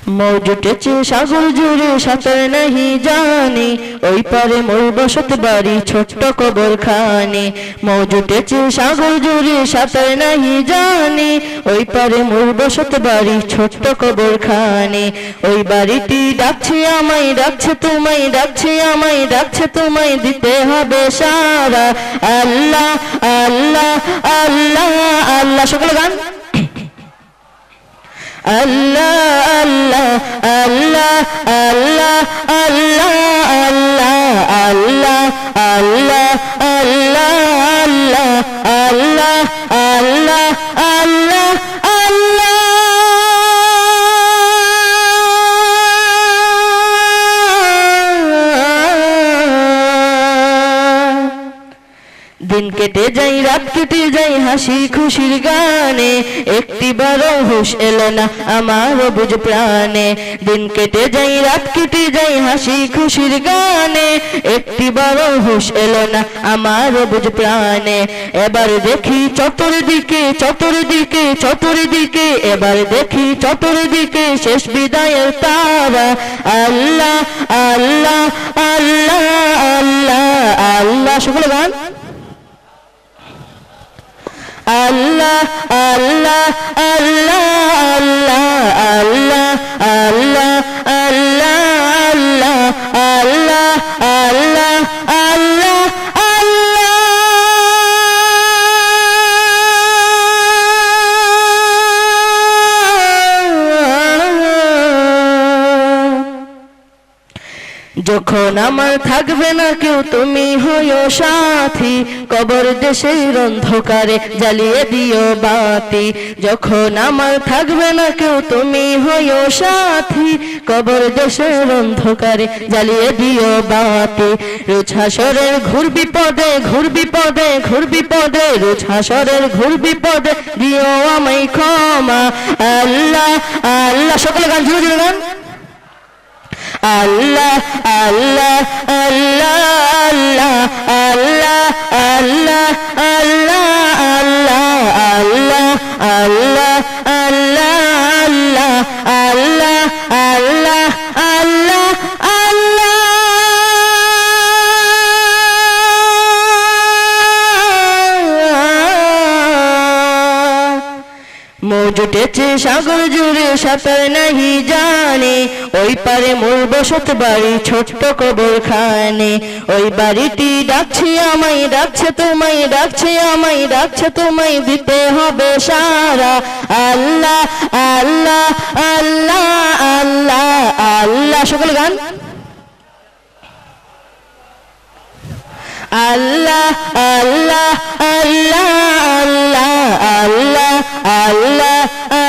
मौज उठेছে সাগর জুড়ে সাঁতার নাহি জানি ওই পারে মোর বসত বাড়ি ছোট্ট কবরখানে মৌজ উঠেছে সাগর জুড়ে সাঁতার নাহি জানি ওই পারে মোর বসত বাড়ি ছোট্ট কবরখানে ওই বাড়িটি ডাকছে আমায় ডাকছে তোমায় ডাকছে আমায় ডাকছে তোমায় দিতে হবে সারা আল্লাহ আল্লাহ আল্লাহ আল্লাহ সকলে গান Allah Allah Allah Allah Allah Allah Allah Allah Allah Allah Allah Allah दिन केटे जाई रात केटे जाई हासि खुशिर गाने एकटिबारो हुश एलो ना आमार बुझ प्राणे दिन केटे जाई रात केटे जाई हासि खुशिर गाने एकटिबारो हुश एलो ना आमार बुझ प्राणे एबार देखी चतुर्दिके चतुर्दिके चतुर्दिके एबार देखी चतुर्दिके शेष बिदायेर तारा आल्लाह आल्लाह आल्लाह आल्लाह आल्लाह सकले गान Allah Allah Allah Allah Allah Allah Allah Allah Allah Allah Allah যখন আমার থাকবে না কেউ তুমি হইও সাথী কবর দেশের অন্ধকারে জ্বালিয়ে দিও বাতি যখন আমার থাকবে না কেউ তুমি হইও সাথী কবর দেশের অন্ধকারে জ্বালিয়ে দিও বাতি রোজ হাসরের ঘুর বিপদে ঘুর বিপদে ঘুর বিপদে রোজ হাসরের ঘুর বিপদে দিও আমায় ক্ষমা আল্লাহ আল্লাহ সকলে গান জুড়ে জুড়ে গান Allah Allah Allah Allah Allah Allah Allah Allah Allah Allah Allah Allah Allah Allah Allah मौज उठेছে সাগর জুড়ে সাঁতার নাহি জানি ওই পারে মোর বসত বাড়ি ছোট্ট কবরখানে ওই বাড়িটি ডাকছে আমায় ডাকছে তোমায় ডাকছে আমায় ডাকছে তোমায় দিতে হবে সারা আল্লাহ আল্লাহ আল্লাহ আল্লাহ আল্লাহ সকলে গান Allah Allah Allah Allah Allah Allah